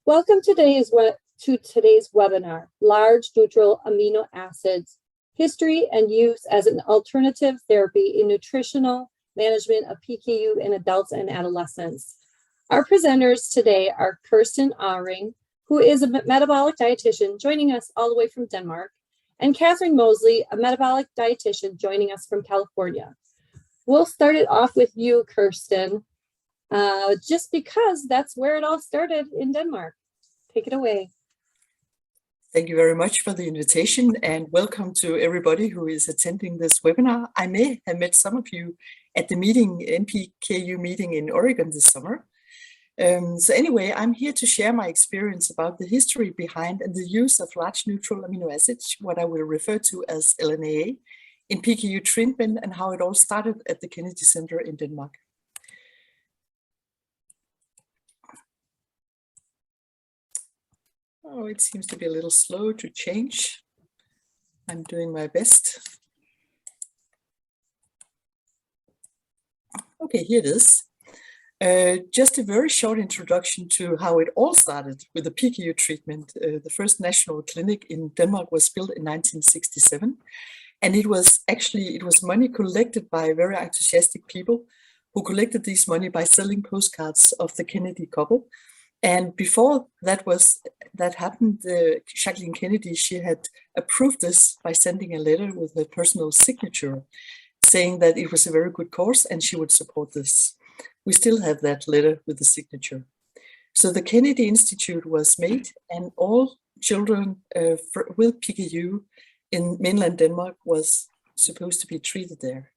Welcome to today's webinar, Large Neutral Amino Acids, History and Use as an Alternative Therapy in Nutritional Management of PKU in Adults and Adolescents. Our presenters today are Kirsten Ahring, who is a metabolic dietitian joining us all the way from Denmark, and Kathryn Moseley, a metabolic dietitian joining us from California. We'll start it off with you, Kirsten, just because that's where it all started in Denmark. Take it away. Thank you very much for the invitation and welcome to everybody who is attending this webinar. I may have met some of you at the NPKU meeting in Oregon this summer. So anyway, I'm here to share my experience about the history behind and the use of large neutral amino acids, what I will refer to as LNAA, in PKU treatment and how it all started at the Kennedy Center in Denmark. Oh, it seems to be a little slow to change. I'm doing my best. Okay, here it is. Just a very short introduction to how it all started with the PKU treatment. The first national clinic in Denmark was built in 1967. And it was money collected by very enthusiastic people who collected this money by selling postcards of the Kennedy couple. And before that happened, Jacqueline Kennedy, she had approved this by sending a letter with her personal signature, saying that it was a very good cause and she would support this. We still have that letter with the signature. So the Kennedy Institute was made, and all children with PKU in mainland Denmark was supposed to be treated there.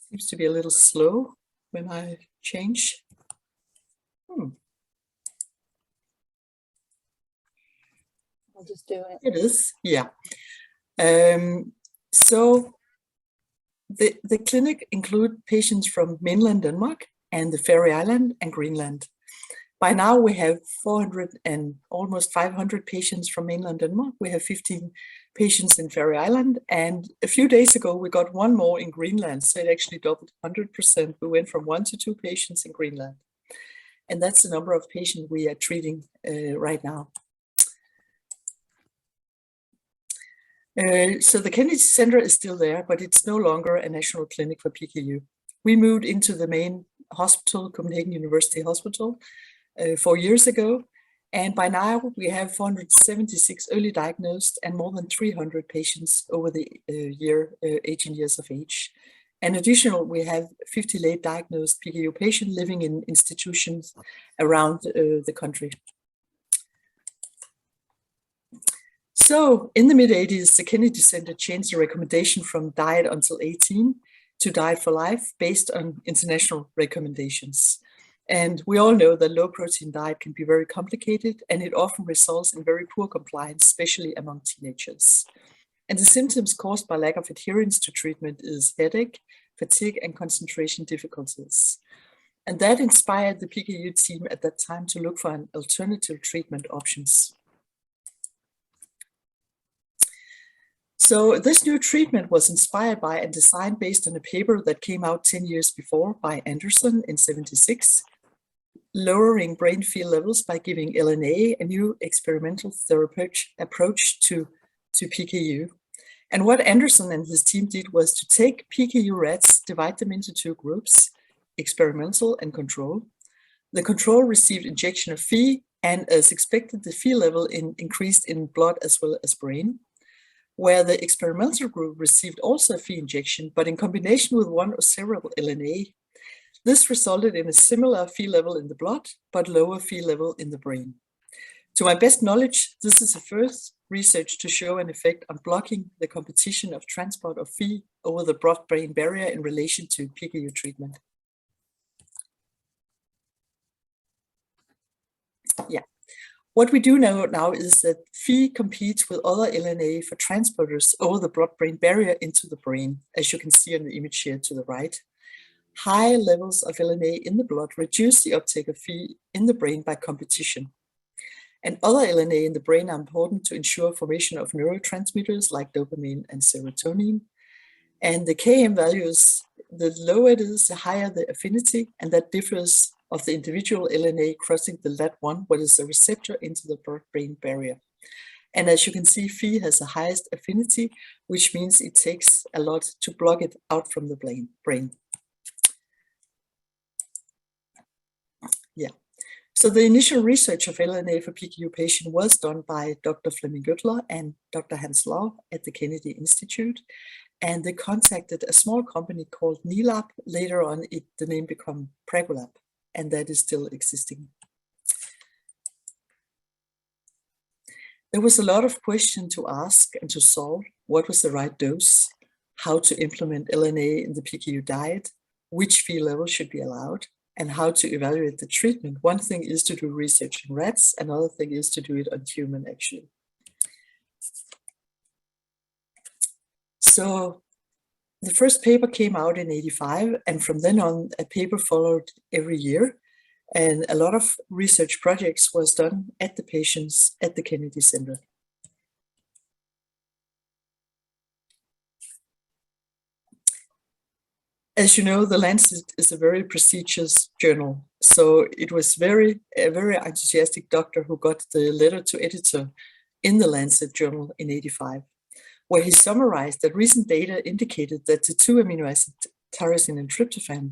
Seems to be a little slow when I change. I'll just do it. It is, yeah. So the clinic include patients from mainland Denmark and the Faroe Island and Greenland. By now we have 400 and almost 500 patients from mainland Denmark. We have 15 patients in Faroe Island, and a few days ago we got one more in Greenland, so it actually doubled 100%. We went from 1 to 2 patients in Greenland, and that's the number of patients we are treating right now. So the Kennedy Center is still there, but it's no longer a national clinic for PKU. We moved into the main hospital, Copenhagen University Hospital, 4 years ago, and by now we have 476 early diagnosed and more than 300 patients over the 18 years of age. And additional, we have 50 late diagnosed PKU patients living in institutions around the country. So in the mid-80s, the Kennedy Center changed the recommendation from diet until 18 to diet for life based on international recommendations. And we all know that low protein diet can be very complicated, and it often results in very poor compliance, especially among teenagers. And the symptoms caused by lack of adherence to treatment is headache, fatigue, and concentration difficulties. And that inspired the PKU team at that time to look for an alternative treatment options. So this new treatment was inspired by and designed based on a paper that came out 10 years before by Anderson in '76, lowering brain field levels by giving LNAA, a new experimental therapeutic approach to PKU. And what Anderson and his team did was to take PKU rats, divide them into 2 groups, experimental and control. The control received injection of Phe, and as expected, the Phe level increased in blood as well as brain, where the experimental group received also a Phe injection, but in combination with 1 or several LNAA. This resulted in a similar Phe level in the blood, but lower Phe level in the brain. To my best knowledge, this is the first research to show an effect on blocking the competition of transport of Phe over the blood-brain barrier in relation to PKU treatment. Yeah. What we do know now is that Phe competes with other LNAA for transporters over the blood-brain barrier into the brain, as you can see on the image here to the right. High levels of LNAA in the blood reduce the uptake of Phe in the brain by competition. And other LNAA in the brain are important to ensure formation of neurotransmitters like dopamine and serotonin. And the Km values the lower it is, the higher the affinity, and that differs of the individual LNA crossing the LAT1, what is the receptor, into the blood-brain barrier. And as you can see, Phe has the highest affinity, which means it takes a lot to block it out from the brain. Yeah. So the initial research of LNA for PKU patient was done by Dr. Flemming Göttler and Dr. Hans Lau at the Kennedy Institute. And they contacted a small company called NILAB. Later on, the name became Pragolab, and that is still existing. There was a lot of questions to ask and to solve. What was the right dose? How to implement LNA in the PKU diet? Which Phe level should be allowed? And how to evaluate the treatment. One thing is to do research in rats, another thing is to do it on human, actually. So the first paper came out in '85, and from then on, a paper followed every year. And a lot of research projects was done at the patients at the Kennedy Center. As you know, the Lancet is a very prestigious journal. So it was a very enthusiastic doctor who got the letter to editor in the Lancet journal in '85, where he summarized that recent data indicated that the two amino acids, tyrosine and tryptophan,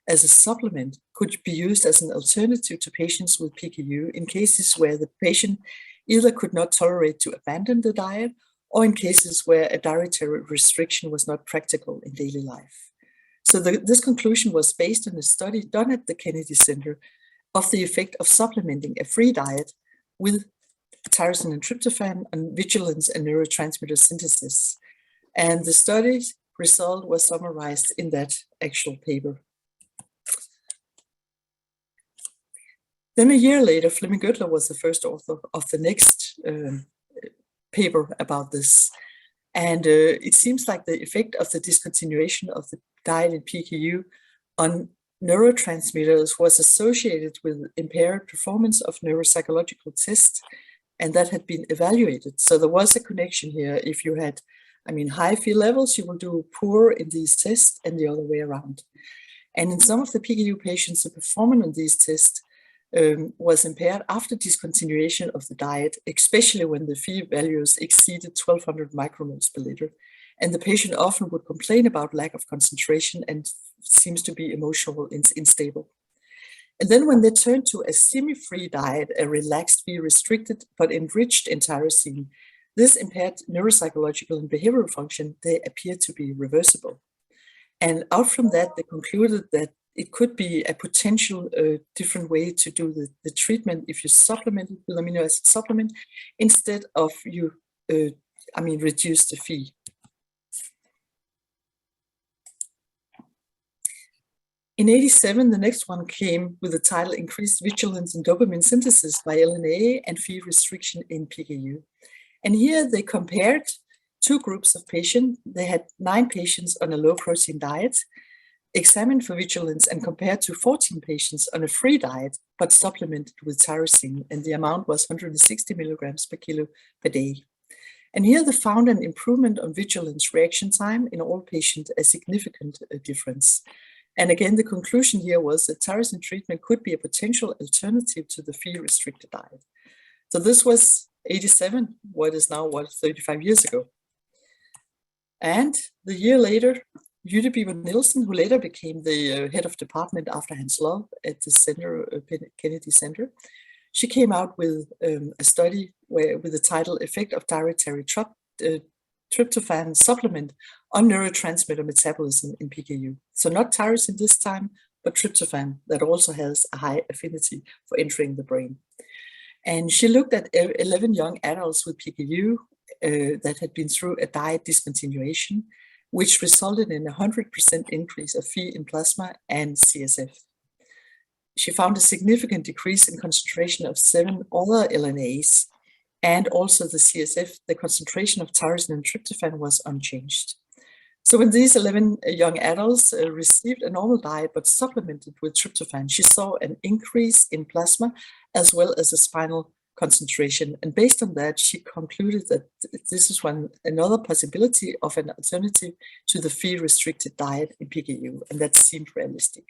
as a supplement could be used as an alternative to patients with PKU in cases where the patient either could not tolerate to abandon the diet or in cases where a dietary restriction was not practical in daily life. So this conclusion was based on a study done at the Kennedy Center of the effect of supplementing a free diet with tyrosine and tryptophan on vigilance and neurotransmitter synthesis. And the study's result was summarized in that actual paper. Then a year later, Flemming Göttler was the first author of the next paper about this. And it seems like the effect of the discontinuation of the diet in PKU on neurotransmitters was associated with impaired performance of neuropsychological tests, and that had been evaluated. So there was a connection here. If you had, high Phe levels, you will do poor in these tests and the other way around. And in some of the PKU patients, the performance on these tests was impaired after discontinuation of the diet, especially when the Phe values exceeded 1200 micromoles per liter. And the patient often would complain about lack of concentration and seems to be emotionally unstable. And then when they turned to a semi-free diet, a relaxed Phe restricted but enriched in tyrosine, this impaired neuropsychological and behavioral function, they appear to be reversible. And out from that, they concluded that it could be a potential different way to do the treatment if you supplement it with amino acid supplement instead of you, reduce the Phe. In '87, the next one came with the title Increased Vigilance and Dopamine Synthesis by LNAA and Phe Restriction in PKU. And here they compared two groups of patients. They had 9 patients on a low protein diet, examined for vigilance, and compared to 14 patients on a free diet, but supplemented with tyrosine, and the amount was 160 milligrams per kilo per day. And here they found an improvement on vigilance reaction time in all patients, a significant difference. And again, the conclusion here was that tyrosine treatment could be a potential alternative to the Phe-restricted diet. So this was '87, what is now, 35 years ago. And the year later, Jytte Biber Nielsen, who later became the head of department after Hans Lau at the center, Kennedy Center, she came out with a study with the title Effect of Dietary Tryptophan Supplement on Neurotransmitter Metabolism in PKU. So not tyrosine this time, but tryptophan that also has a high affinity for entering the brain. And she looked at 11 young adults with PKU that had been through a diet discontinuation, which resulted in a 100% increase of Phe in plasma and CSF. She found a significant decrease in concentration of 7 other LNAs, and also the CSF, the concentration of tyrosine and tryptophan was unchanged. So when these 11 young adults received a normal diet but supplemented with tryptophan, she saw an increase in plasma as well as a spinal concentration. And based on that, she concluded that this is another possibility of an alternative to the fee-restricted diet in PKU, and that seemed realistic.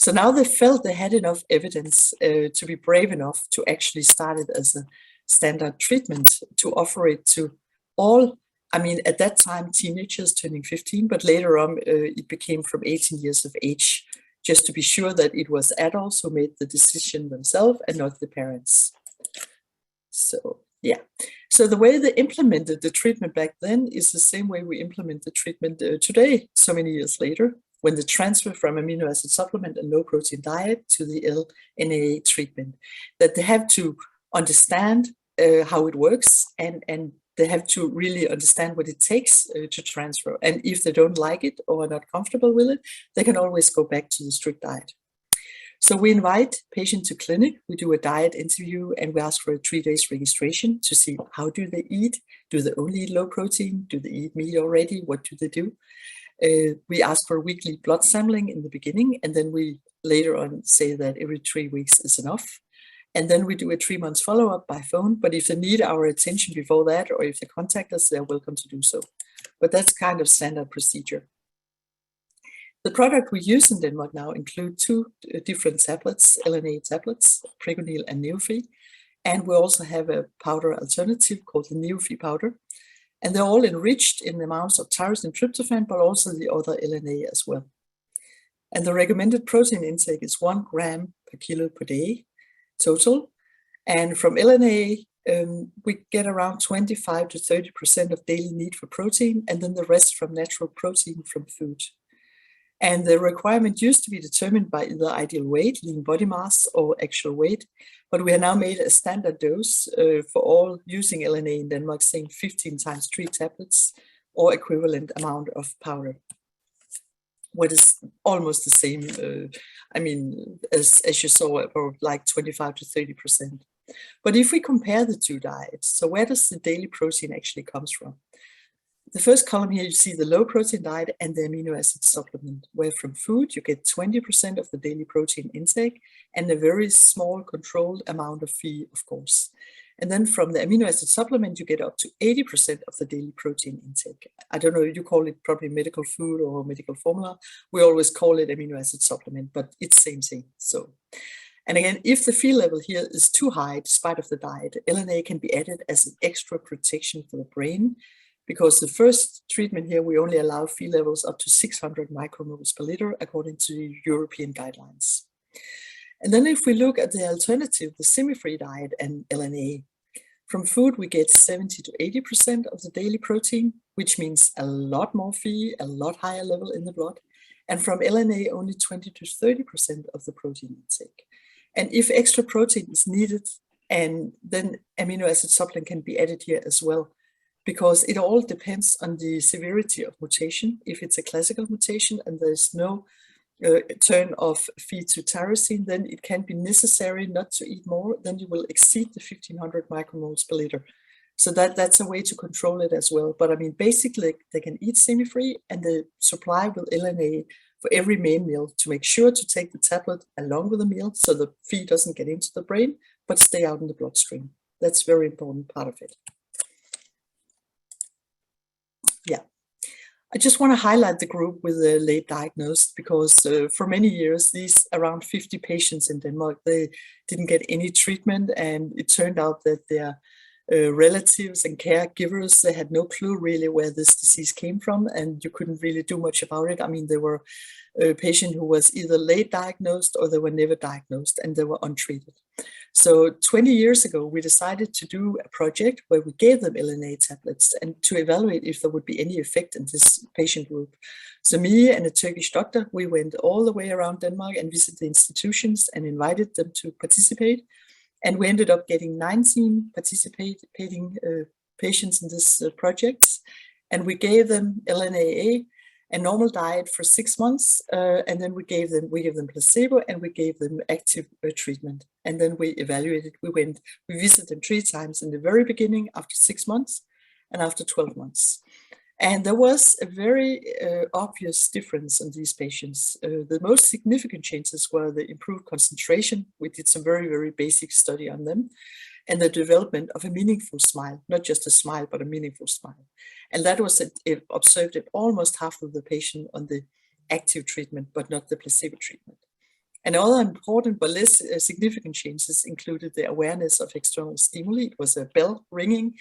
So now they felt they had enough evidence to be brave enough to actually start it as a standard treatment, to offer it to all, I mean, at that time, teenagers turning 15, but later on, it became from 18 years of age, just to be sure that it was adults who made the decision themselves and not the parents. So, yeah. So the way they implemented the treatment back then is the same way we implement the treatment today, so many years later, when the transfer from amino acid supplement and low protein diet to the LNAA treatment, that they have to understand how it works, and they have to really understand what it takes to transfer. And if they don't like it or are not comfortable with it, they can always go back to the strict diet. So we invite patients to clinic, we do a diet interview, and we ask for a 3 days registration to see how do they eat. Do they only eat low protein? Do they eat meat already? What do they do? We ask for a weekly blood sampling in the beginning, and then we later on say that every 3 weeks is enough. And then we do a 3 months follow-up by phone. But if they need our attention before that, or if they contact us, they're welcome to do so. But that's kind of standard procedure. The product we use in Denmark now include 2 different tablets, LNAA tablets, Pregonil and Neophy. And we also have a powder alternative called the Neophy powder. And they're all enriched in amounts of tyrosine and tryptophan, but also the other LNA as well. And the recommended protein intake is 1 gram per kilo per day total. And from LNA, we get around 25 to 30% of daily need for protein, and then the rest from natural protein from food. And the requirement used to be determined by either ideal weight, lean body mass, or actual weight. But we have now made a standard dose for all using LNA in Denmark, saying 15 times 3 tablets or equivalent amount of powder. What is almost the same, I mean, as you saw, about like 25 to 30%. But if we compare the 2 diets, so where does the daily protein actually comes from? The first column here, you see the low protein diet and the amino acid supplement, where from food you get 20% of the daily protein intake and a very small controlled amount of feed, of course. And then from the amino acid supplement, you get up to 80% of the daily protein intake. I don't know, you call it probably medical food or medical formula. We always call it amino acid supplement, but it's same thing. So, and again, if the feed level here is too high, despite of the diet, LNA can be added as an extra protection for the brain, because the first treatment here, we only allow feed levels up to 600 micromoles per liter, according to the European guidelines. And then if we look at the alternative, the semi-free diet and LNA, from food we get 70 to 80% of the daily protein, which means a lot more feed, a lot higher level in the blood. And from LNA, only 20 to 30% of the protein intake. And if extra protein is needed, and then amino acid supplement can be added here as well, because it all depends on the severity of mutation. If it's a classical mutation and there's no turn of feed to tyrosine, then it can be necessary not to eat more, then you will exceed the 1500 micromoles per liter. So that's a way to control it as well. But I mean, basically they can eat semi-free, and they supply with LNA for every main meal to make sure to take the tablet along with the meal so the feed doesn't get into the brain, but stay out in the bloodstream. That's a very important part of it. Yeah, I just want to highlight the group with the late diagnosed, because for many years, these around 50 patients in Denmark, they didn't get any treatment, and it turned out that their relatives and caregivers, they had no clue really where this disease came from, and you couldn't really do much about it. I mean, there were a patient who was either late diagnosed or they were never diagnosed and they were untreated. So 20 years ago, we decided to do a project where we gave them LNA tablets and to evaluate if there would be any effect in this patient group. So me and a Turkish doctor, we went all the way around Denmark and visited the institutions and invited them to participate. And we ended up getting 19 participating patients in this project. And we gave them LNAA, a normal diet for 6 months, and then we gave them placebo, and we gave them active treatment. And then we evaluated. We visited them 3 times in the very beginning, after 6 months, and after 12 months. And there was a very obvious difference in these patients. The most significant changes were the improved concentration. We did some very, very basic study on them. and the development of a meaningful smile, not just a smile, but a meaningful smile. And that was observed in almost half of the patient on the active treatment, but not the placebo treatment. And other important but less significant changes included the awareness of external stimuli. It was a bell ringing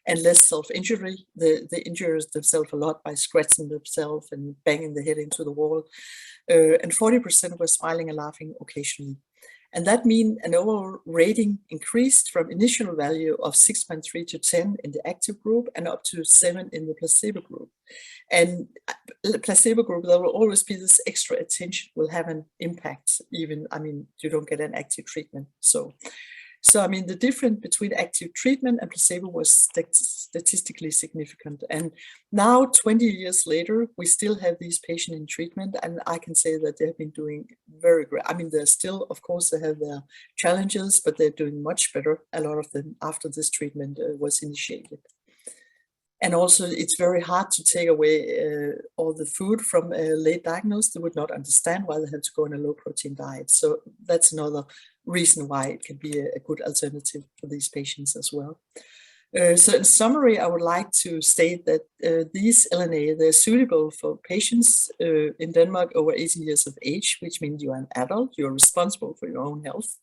and less self-injury. They injure themselves a lot by scratching themselves and banging the head into the wall. And 40% were smiling and laughing occasionally. And that means an overall rating increased from initial value of 6.3 to 10 in the active group and up to 7 in the placebo group. And the placebo group, there will always be this extra attention will have an impact, even, I mean, you don't get an active treatment. So I mean, the difference between active treatment and placebo was statistically significant. And now, 20 years later, we still have these patients in treatment, and I can say that they have been doing very great. I mean, they're still, of course, they have their challenges, but they're doing much better, a lot of them, after this treatment was initiated. And also, it's very hard to take away all the food from a late diagnosed. They would not understand why they have to go on a low protein diet. So that's another reason why it can be a good alternative for these patients as well. So in summary, I would like to state that these LNA, they're suitable for patients in Denmark over 18 years of age, which means you are an adult, you're responsible for your own health.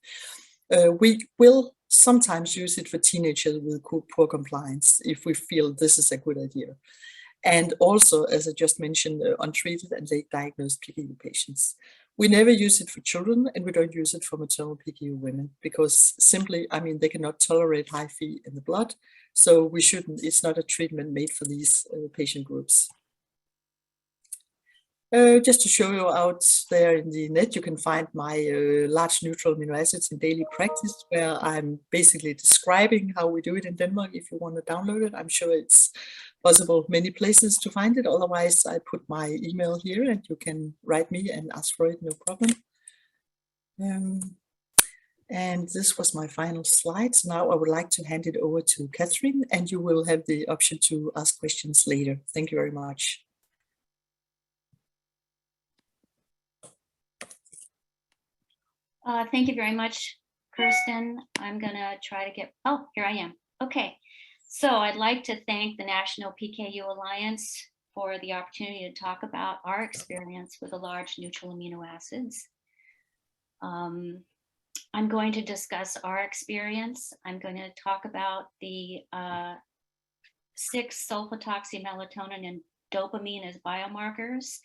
We will sometimes use it for teenagers with poor compliance if we feel this is a good idea. And also, as I just mentioned, untreated and late diagnosed PKU patients. We never use it for children, and we don't use it for maternal PKU women because simply, I mean, they cannot tolerate high Phe in the blood. So we shouldn't, it's not a treatment made for these patient groups. Just to show you out there in the net, you can find my large neutral amino acids in daily practice, where I'm basically describing how we do it in Denmark. If you want to download it, I'm sure it's possible many places to find it. Otherwise, I put my email here and you can write me and ask for it, no problem. And this was my final slides. Now I would like to hand it over to Kathryn, and you will have the option to ask questions later. Thank you very much. Thank you very much, Kirsten. I'm gonna try to get, oh, here I am. Okay, so I'd like to thank the National PKU Alliance for the opportunity to talk about our experience with the large neutral amino acids. I'm going to discuss our experience. I'm going to talk about the 6-sulfatoxy melatonin and dopamine as biomarkers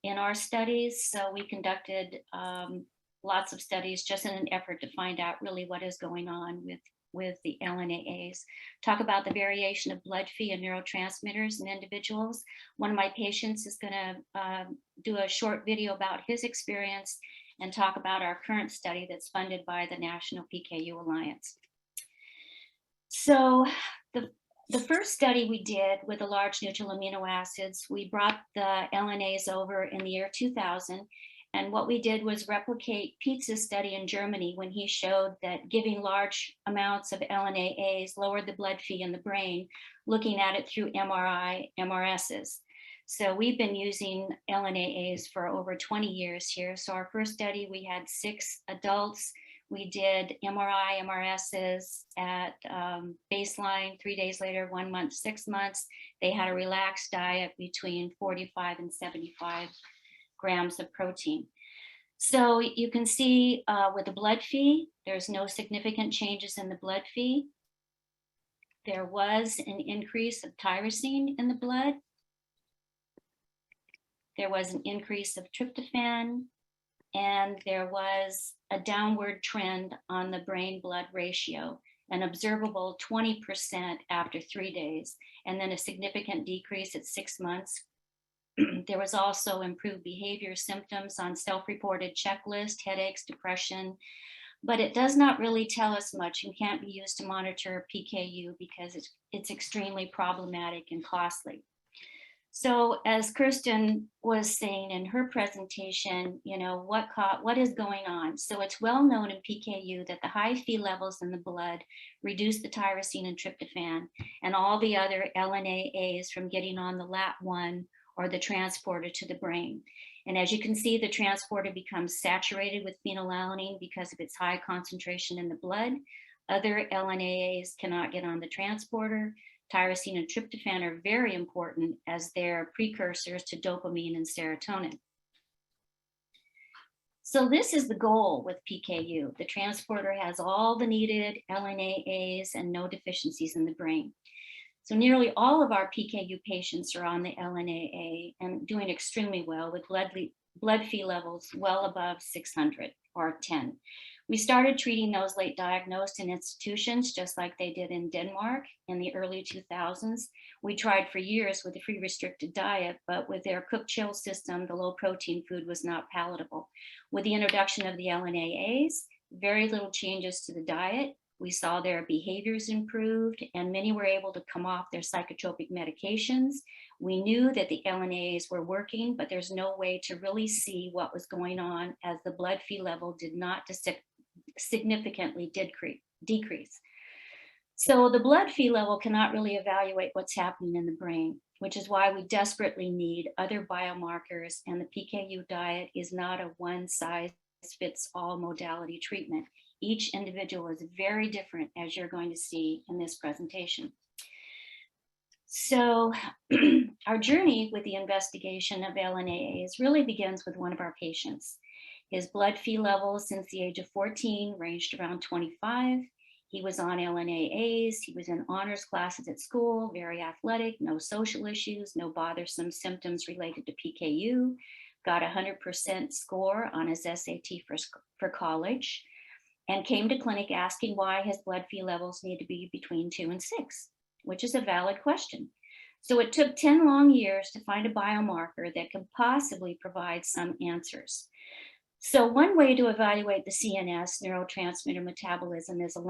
in our studies. So we conducted lots of studies just in an effort to find out really what is going on with the LNAAs. Talk about the variation of blood Phe and neurotransmitters in individuals. One of my patients is going to do a short video about his experience and talk about our current study that's funded by the National PKU Alliance. So the first study we did with the large neutral amino acids, we brought the LNAs over in the year 2000. And what we did was replicate Pietz's study in Germany when he showed that giving large amounts of LNAAs lowered the blood Phe in the brain, looking at it through MRI, MRSs. So we've been using LNAAs for over 20 years here. So our first study, we had 6 adults. We did MRI, MRSs at baseline, 3 days later, 1 month, 6 months. They had a relaxed diet between 45 and 75 grams of protein. So you can see with the blood Phe, there's no significant changes in the blood Phe. There was an increase of tyrosine in the blood. There was an increase of tryptophan, and there was a downward trend on the brain-blood ratio, an observable 20% after 3 days, and then a significant decrease at 6 months. There was also improved behavior symptoms on self-reported checklist, headaches, depression, but it does not really tell us much and can't be used to monitor PKU because it's extremely problematic and costly. So as Kirsten was saying in her presentation, you know, what is going on? So it's well known in PKU that the high Phe levels in the blood reduce the tyrosine and tryptophan and all the other LNAAs from getting on the LAT1 or the transporter to the brain. And as you can see, the transporter becomes saturated with phenylalanine because of its high concentration in the blood. Other LNAAs cannot get on the transporter. Tyrosine and tryptophan are very important as they're precursors to dopamine and serotonin. So this is the goal with PKU. The transporter has all the needed LNAAs and no deficiencies in the brain. So nearly all of our PKU patients are on the LNAA and doing extremely well with blood Phe levels well above 600 or 10. We started treating those late diagnosed in institutions just like they did in Denmark in the early 2000s. We tried for years with a free restricted diet, but with their cook chill system, the low protein food was not palatable. With the introduction of the LNAAs, very little changes to the diet. We saw their behaviors improved and many were able to come off their psychotropic medications. We knew that the LNAs were working, but there's no way to really see what was going on as the blood Phe level did not significantly decrease. So the blood Phe level cannot really evaluate what's happening in the brain, which is why we desperately need other biomarkers, and the PKU diet is not a one-size-fits-all modality treatment. Each individual is very different, as you're going to see in this presentation. So our journey with the investigation of LNAAs really begins with one of our patients. His blood Phe levels since the age of 14 ranged around 25. He was on LNAAs, he was in honors classes at school, very athletic, no social issues, no bothersome symptoms related to PKU, got 100% score on his SAT for college, and came to clinic asking why his blood Phe levels need to be between 2 and 6, which is a valid question. So it took 10 long years to find a biomarker that could possibly provide some answers. So one way to evaluate the CNS neurotransmitter metabolism is a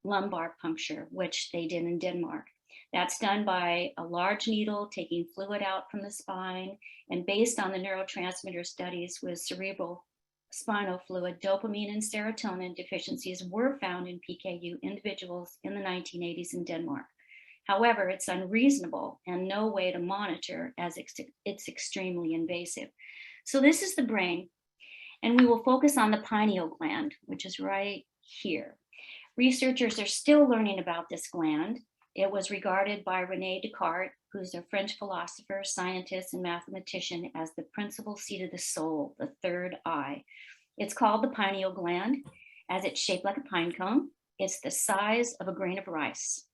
lumbar puncture, which they did in Denmark. That's done by a large needle taking fluid out from the spine, and based on the neurotransmitter studies with cerebral spinal fluid, dopamine and serotonin deficiencies were found in PKU individuals in the 1980s in Denmark. However, it's unreasonable and no way to monitor as it's extremely invasive. So this is the brain, and we will focus on the pineal gland, which is right here. Researchers are still learning about this gland. It was regarded by René Descartes, who's a French philosopher, scientist, and mathematician, as the principal seat of the soul, the third eye. It's called the pineal gland, as it's shaped like a pine cone. It's the size of a grain of rice.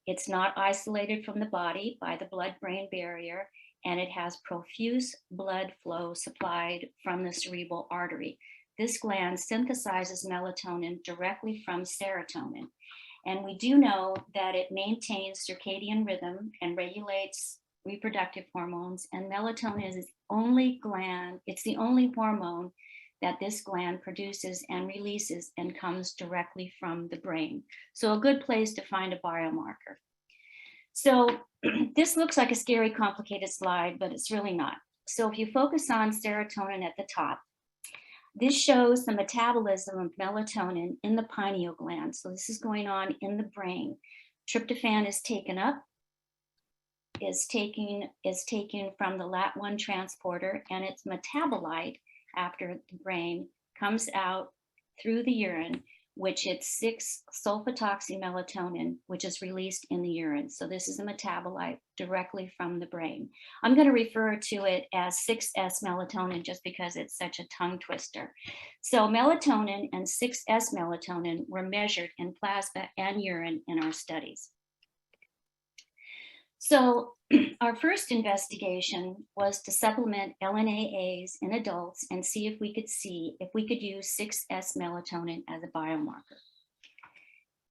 It's not isolated from the body by the blood-brain barrier, and it has profuse blood flow supplied from the cerebral artery. This gland synthesizes melatonin directly from serotonin. And we do know that it maintains circadian rhythm and regulates reproductive hormones, and melatonin is it's the only hormone that this gland produces and releases and comes directly from the brain. So a good place to find a biomarker. So this looks like a scary, complicated slide, but it's really not. So if you focus on serotonin at the top, this shows the metabolism of melatonin in the pineal gland. So this is going on in the brain. Tryptophan is taken up, is taken from the LAT1 transporter, and its metabolite after the brain comes out through the urine, which it's 6-sulfatoxymelatonin, which is released in the urine. So this is a metabolite directly from the brain. I'm going to refer to it as 6S melatonin just because it's such a tongue twister. So melatonin and 6S melatonin were measured in plasma and urine in our studies. So our first investigation was to supplement LNAAs in adults and see if we could use 6S melatonin as a biomarker.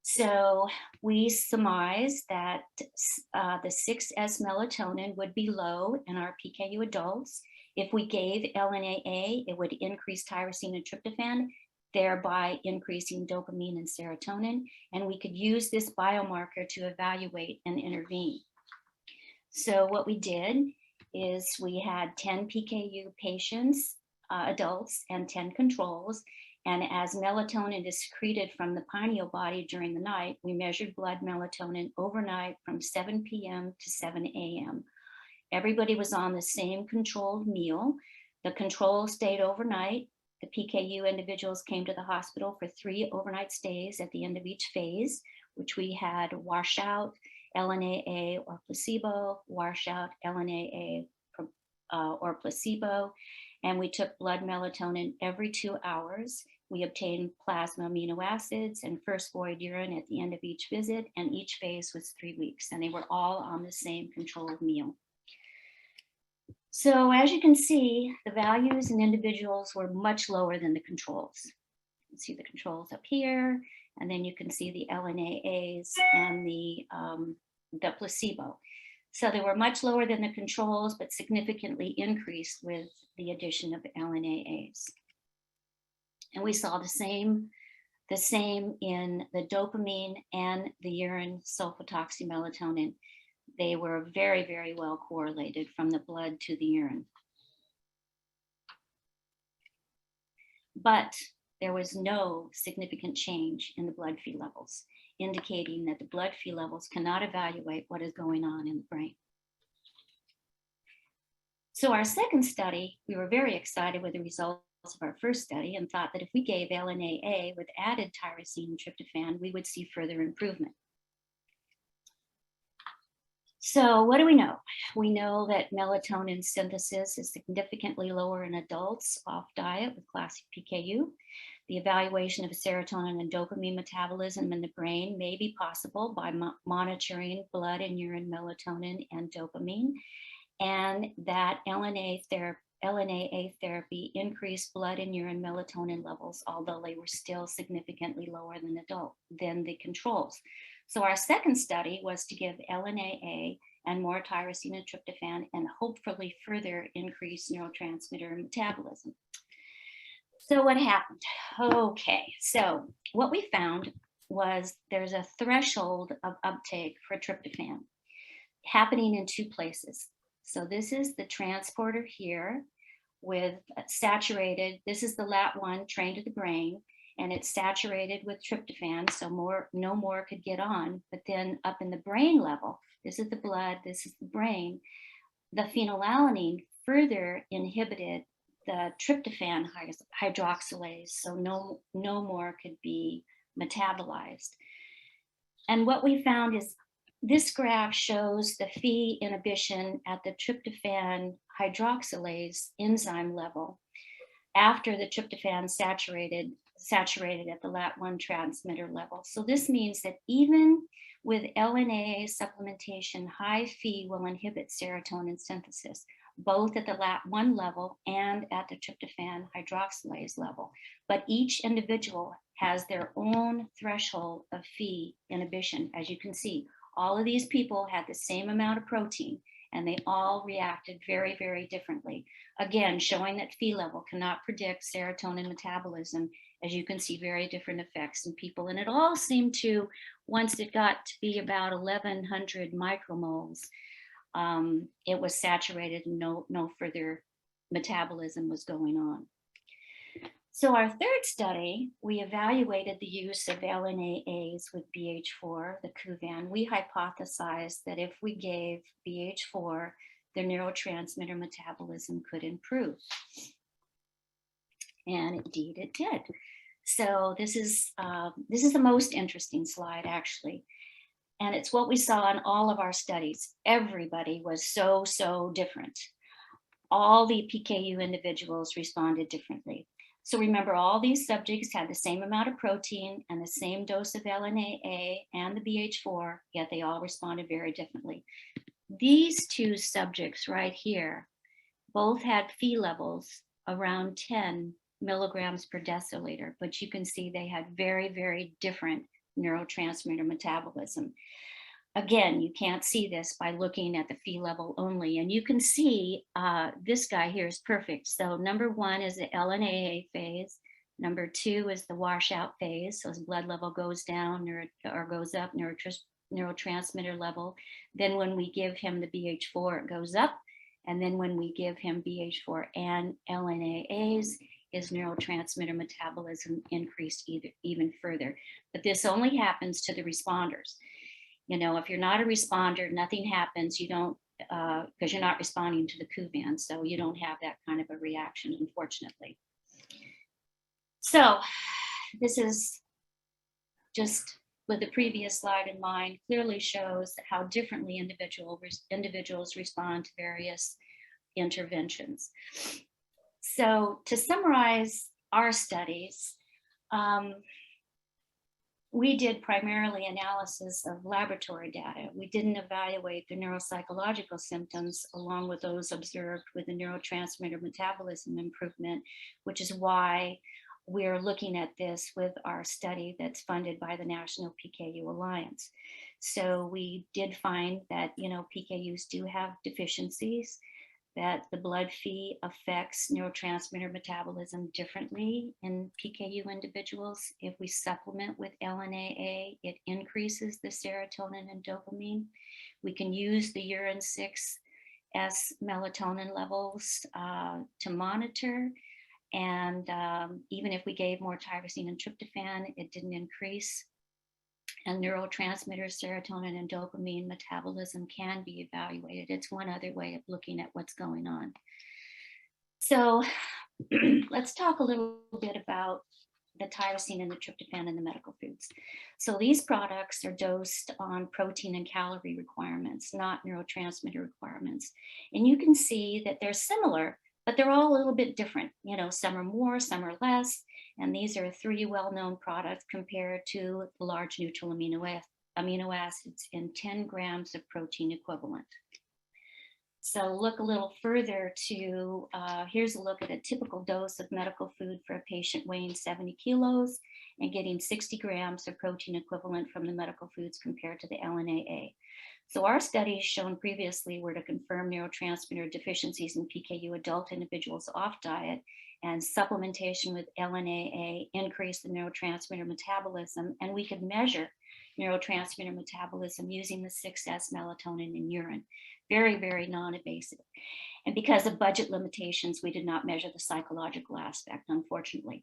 So we surmised that the 6S melatonin would be low in our PKU adults. If we gave LNAA, it would increase tyrosine and tryptophan, thereby increasing dopamine and serotonin, and we could use this biomarker to evaluate and intervene. So what we did is we had 10 PKU patients, adults, and 10 controls. And as melatonin is secreted from the pineal body during the night, we measured blood melatonin overnight from 7 p.m. to 7 a.m. Everybody was on the same controlled meal. The control stayed overnight. The PKU individuals came to the hospital for 3 overnight stays at the end of each phase, which we had washout, LNAA or placebo, washout, LNAA or placebo, and we took blood melatonin every 2 hours. We obtained plasma amino acids and first void urine at the end of each visit, and each phase was 3 weeks, and they were all on the same controlled meal. So as you can see, the values in individuals were much lower than the controls. You can see the controls up here, and then you can see the LNAAs and the placebo. So they were much lower than the controls, but significantly increased with the addition of LNAAs. And we saw the same in the dopamine and the urine sulfotoxymelatonin. They were very, very well correlated from the blood to the urine. But there was no significant change in the blood Phe levels, indicating that the blood Phe levels cannot evaluate what is going on in the brain. So our second study, we were very excited with the results of our first study and thought that if we gave LNAA with added tyrosine and tryptophan, we would see further improvement. So what do we know? We know that melatonin synthesis is significantly lower in adults off diet with classic PKU. The evaluation of serotonin and dopamine metabolism in the brain may be possible by monitoring blood and urine melatonin and dopamine, and that LNAA therapy increased blood and urine melatonin levels, although they were still significantly lower than the controls. So our second study was to give LNAA and more tyrosine and tryptophan and hopefully further increase neurotransmitter metabolism. So what happened? Okay, so what we found was there's a threshold of uptake for tryptophan happening in 2 places. So this is the transporter here with saturated, this is the LAT1 trained to the brain, and it's saturated with tryptophan, so no more could get on. But then up in the brain level, this is the blood, this is the brain, the phenylalanine further inhibited the tryptophan hydroxylase, so no more could be metabolized. And what we found is this graph shows the Phe inhibition at the tryptophan hydroxylase enzyme level after the tryptophan saturated at the LAT1 transmitter level. So this means that even with LNAA supplementation, high Phe will inhibit serotonin synthesis, both at the LAT1 level and at the tryptophan hydroxylase level. But each individual has their own threshold of Phe inhibition. As you can see, all of these people had the same amount of protein, and they all reacted very, very differently. Again, showing that Phe level cannot predict serotonin metabolism. As you can see, very different effects in people. And it all seemed to, once it got to be about 1100 micromoles, it was saturated and no further metabolism was going on. So our third study, we evaluated the use of LNAAs with BH4, the Kuvan. We hypothesized that if we gave BH4, the neurotransmitter metabolism could improve. And indeed it did. So this is the most interesting slide, actually. And it's what we saw in all of our studies. Everybody was so different. All the PKU individuals responded differently. So remember, all these subjects had the same amount of protein and the same dose of LNAA and the BH4, yet they all responded very differently. These 2 subjects right here both had Phe levels around 10 milligrams per deciliter, but you can see they had very, very different neurotransmitter metabolism. Again, you can't see this by looking at the Phe level only. And you can see this guy here is perfect. So number 1 is the LNAA phase. Number 2 is the washout phase. So his blood level goes down or goes up, neurotransmitter level. Then when we give him the BH4, it goes up. And then when we give him BH4 and LNAAs, his neurotransmitter metabolism increased even further. But this only happens to the responders. You know, if you're not a responder, nothing happens. You don't, because you're not responding to the Kuvan, so you don't have that kind of a reaction, unfortunately. So this is just with the previous slide in mind, clearly shows how differently individuals respond to various interventions. So to summarize our studies, we did primarily analysis of laboratory data. We didn't evaluate the neuropsychological symptoms along with those observed with the neurotransmitter metabolism improvement, which is why we're looking at this with our study that's funded by the National PKU Alliance. So we did find that, PKUs do have deficiencies, that the blood Phe affects neurotransmitter metabolism differently in PKU individuals. If we supplement with LNAA, it increases the serotonin and dopamine. We can use the urine 6S melatonin levels to monitor. And even if we gave more tyrosine and tryptophan, it didn't increase. And neurotransmitters, serotonin and dopamine metabolism can be evaluated. It's one other way of looking at what's going on. So let's talk a little bit about the tyrosine and the tryptophan in the medical foods. So these products are dosed on protein and calorie requirements, not neurotransmitter requirements. And you can see that they're similar, but they're all a little bit different. Some are more, some are less. And these are 3 well-known products compared to the large neutral amino acids in 10 grams of protein equivalent. So look a little further to, here's a look at a typical dose of medical food for a patient weighing 70 kilos and getting 60 grams of protein equivalent from the medical foods compared to the LNAA. So our studies shown previously were to confirm neurotransmitter deficiencies in PKU adult individuals off diet, and supplementation with LNAA increased the neurotransmitter metabolism, and we could measure neurotransmitter metabolism using the 6S melatonin in urine. Very, very non-invasive. And because of budget limitations, we did not measure the psychological aspect, unfortunately.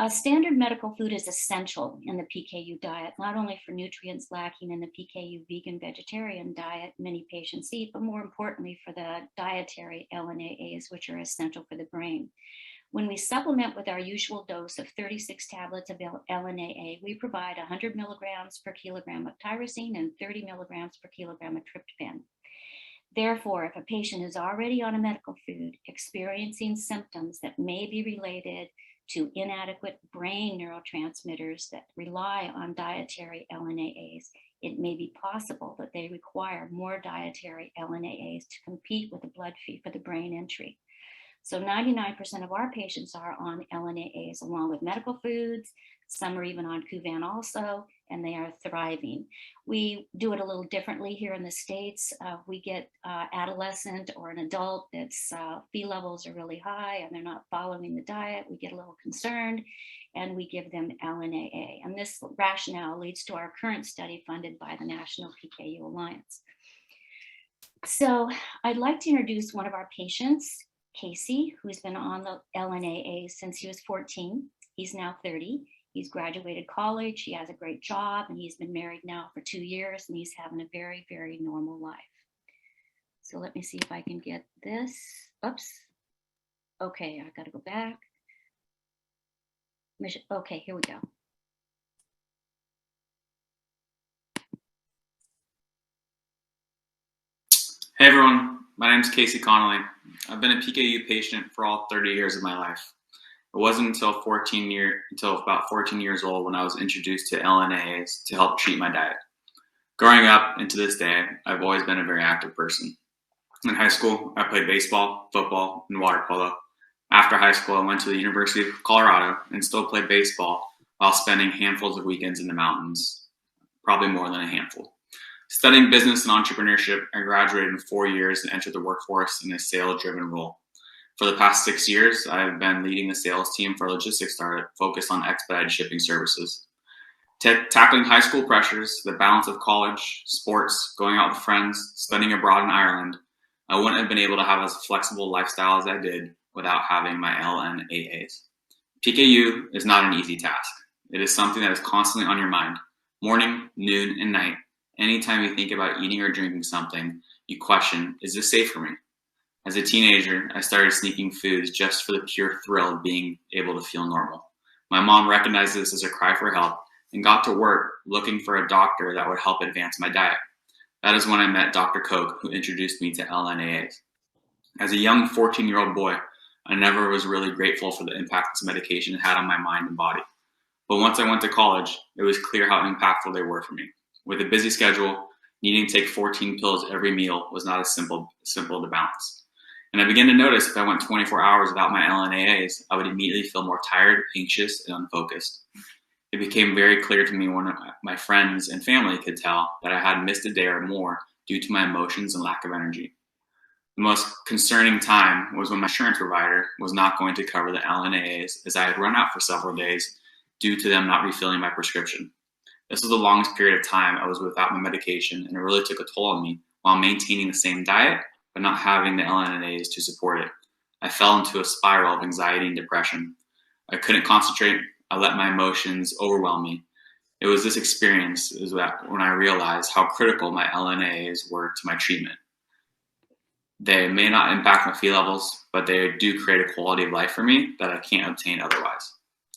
Standard medical food is essential in the PKU diet, not only for nutrients lacking in the PKU vegan vegetarian diet many patients eat, but more importantly for the dietary LNAAs, which are essential for the brain. When we supplement with our usual dose of 36 tablets of LNAA, we provide 100 milligrams per kilogram of tyrosine and 30 milligrams per kilogram of tryptophan. Therefore, if a patient is already on a medical food experiencing symptoms that may be related to inadequate brain neurotransmitters that rely on dietary LNAAs, it may be possible that they require more dietary LNAAs to compete with the blood Phe for the brain entry. So 99% of our patients are on LNAAs along with medical foods. Some are even on Kuvan also, and they are thriving. We do it a little differently here in the States. We get adolescent or an adult that's Phe levels are really high and they're not following the diet. We get a little concerned and we give them LNAA. And this rationale leads to our current study funded by the National PKU Alliance. So I'd like to introduce one of our patients, Casey, who's been on the LNAA since he was 14. He's now 30. He's graduated college, he has a great job, and he's been married now for 2 years, and he's having a very, very normal life. So let me see if I can get this. Oops. Okay, I gotta go back. Okay, here we go. Hey everyone, my name is Casey Connolly. I've been a PKU patient for all 30 years of my life. It wasn't until about 14 years old when I was introduced to LNAAs to help treat my diet. Growing up and to this day, I've always been a very active person. In high school, I played baseball, football, and water polo. After high school, I went to the University of Colorado and still played baseball while spending handfuls of weekends in the mountains, probably more than a handful. Studying business and entrepreneurship, I graduated in 4 years and entered the workforce in a sales-driven role. For the past 6 years, I've been leading the sales team for a logistics startup focused on expedited shipping services. Tackling high school pressures, the balance of college, sports, going out with friends, studying abroad in Ireland, I wouldn't have been able to have as flexible lifestyle as I did without having my LNAAs. PKU is not an easy task. It is something that is constantly on your mind, morning, noon, and night. Anytime you think about eating or drinking something, you question, is this safe for me? As a teenager, I started sneaking foods just for the pure thrill of being able to feel normal. My mom recognized this as a cry for help and got to work looking for a doctor that would help advance my diet. That is when I met Dr. Koch, who introduced me to LNAAs. As a young 14-year-old boy, I never was really grateful for the impact this medication had on my mind and body. But once I went to college, it was clear how impactful they were for me. With a busy schedule, needing to take 14 pills every meal was not as simple to balance. And I began to notice if I went 24 hours without my LNAAs, I would immediately feel more tired, anxious, and unfocused. It became very clear to me when my friends and family could tell that I had missed a day or more due to my emotions and lack of energy. The most concerning time was when my insurance provider was not going to cover the LNAAs, as I had run out for several days due to them not refilling my prescription. This was the longest period of time I was without my medication, and it really took a toll on me while maintaining the same diet, but not having the LNAAs to support it. I fell into a spiral of anxiety and depression. I couldn't concentrate. I let my emotions overwhelm me. It was this experience when I realized how critical my LNAAs were to my treatment. They may not impact my Phe levels, but they do create a quality of life for me that I can't obtain otherwise.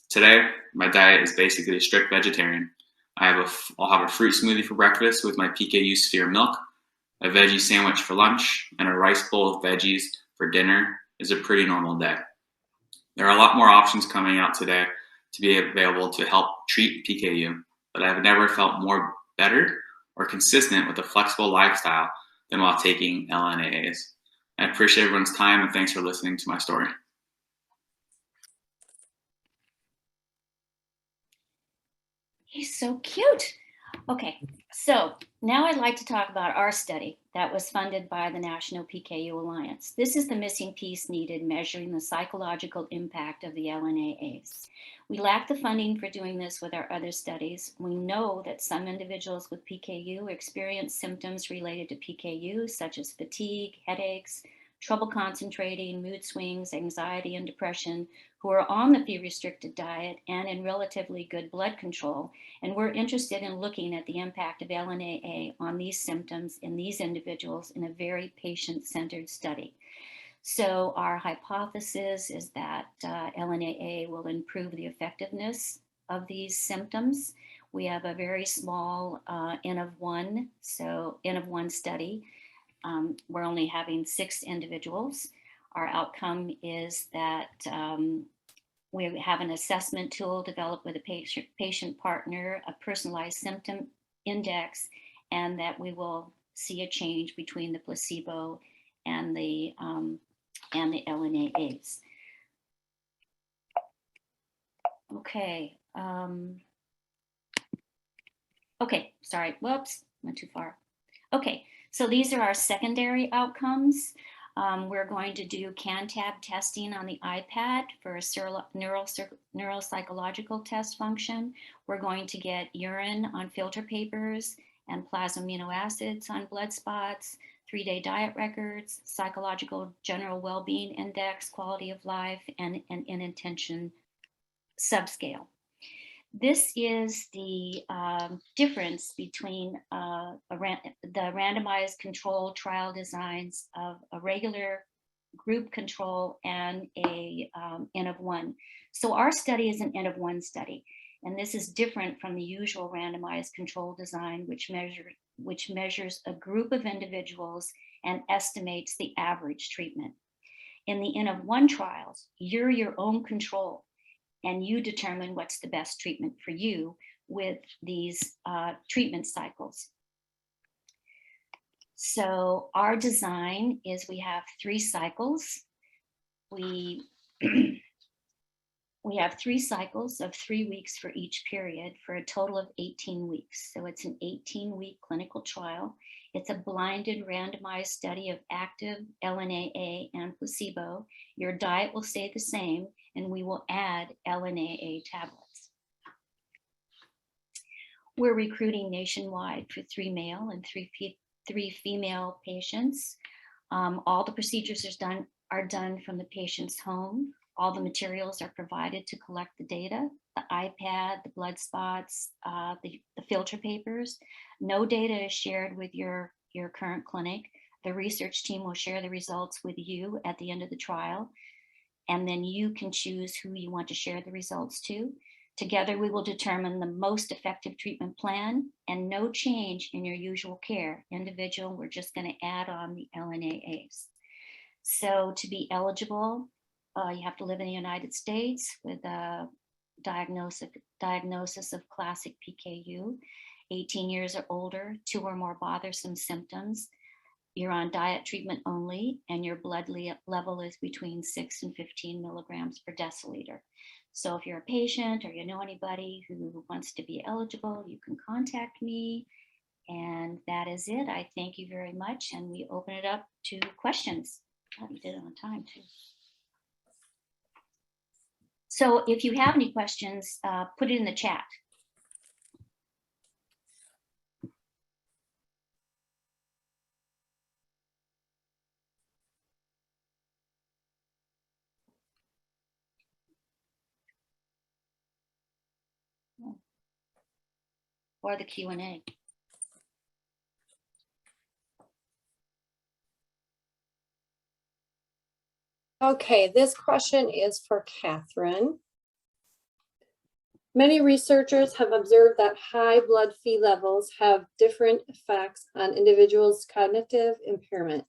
Today, my diet is basically a strict vegetarian. I'll have a fruit smoothie for breakfast with my PKU sphere milk, a veggie sandwich for lunch, and a rice bowl of veggies for dinner is a pretty normal day. There are a lot more options coming out today to be available to help treat PKU, but I've never felt more better or consistent with a flexible lifestyle than while taking LNAAs. I appreciate everyone's time and thanks for listening to my story. He's so cute. Okay, so now I'd like to talk about our study that was funded by the National PKU Alliance. This is the missing piece needed measuring the psychological impact of the LNAAs. We lack the funding for doing this with our other studies. We know that some individuals with PKU experience symptoms related to PKU, such as fatigue, headaches, trouble concentrating, mood swings, anxiety, and depression, who are on the Phe-restricted diet and in relatively good blood control. And we're interested in looking at the impact of LNAA on these symptoms in these individuals in a very patient-centered study. So our hypothesis is that LNAA will improve the effectiveness of these symptoms. We have a very small N of 1, so N of 1 study. We're only having 6 individuals. Our outcome is that we have an assessment tool developed with a patient partner, a personalized symptom index, and that we will see a change between the placebo and the LNAAs. Okay. Okay, sorry, whoops, went too far. Okay, so these are our secondary outcomes. We're going to do CANTAB testing on the iPad for a neuropsychological test function. We're going to get urine on filter papers and plasma amino acids on blood spots, 3-day diet records, psychological general well-being index, quality of life, and an inattention subscale. This is the difference between the randomized control trial designs of a regular group control and a N of 1. So our study is an N of 1 study, and this is different from the usual randomized control design, which measures a group of individuals and estimates the average treatment. In the N of 1 trials, you're your own control, and you determine what's the best treatment for you with these treatment cycles. So our design is we have 3 cycles. We have 3 cycles of 3 weeks for each period for a total of 18 weeks. So it's an 18-week clinical trial. It's a blinded randomized study of active LNAA and placebo. Your diet will stay the same, and we will add LNAA tablets. We're recruiting nationwide for 3 male and 3 female patients. All the procedures are done from the patient's home. All the materials are provided to collect the data, the iPad, the blood spots, the filter papers. No data is shared with your current clinic. The research team will share the results with you at the end of the trial. and then you can choose who you want to share the results to. Together, we will determine the most effective treatment plan and no change in your usual care. Individual, we're just going to add on the LNAAs. So to be eligible, you have to live in the United States with a diagnosis of classic PKU, 18 years or older, 2 or more bothersome symptoms. You're on diet treatment only, and your blood level is between 6 and 15 milligrams per deciliter. So if you're a patient or you know anybody who wants to be eligible, you can contact me. And that is it. I thank you very much. And we open it up to questions. God, you did it on time too. So if you have any questions, put it in the chat. Or the Q&A. Okay, this question is for Kathryn. Many researchers have observed that high blood Phe levels have different effects on individuals' cognitive impairment.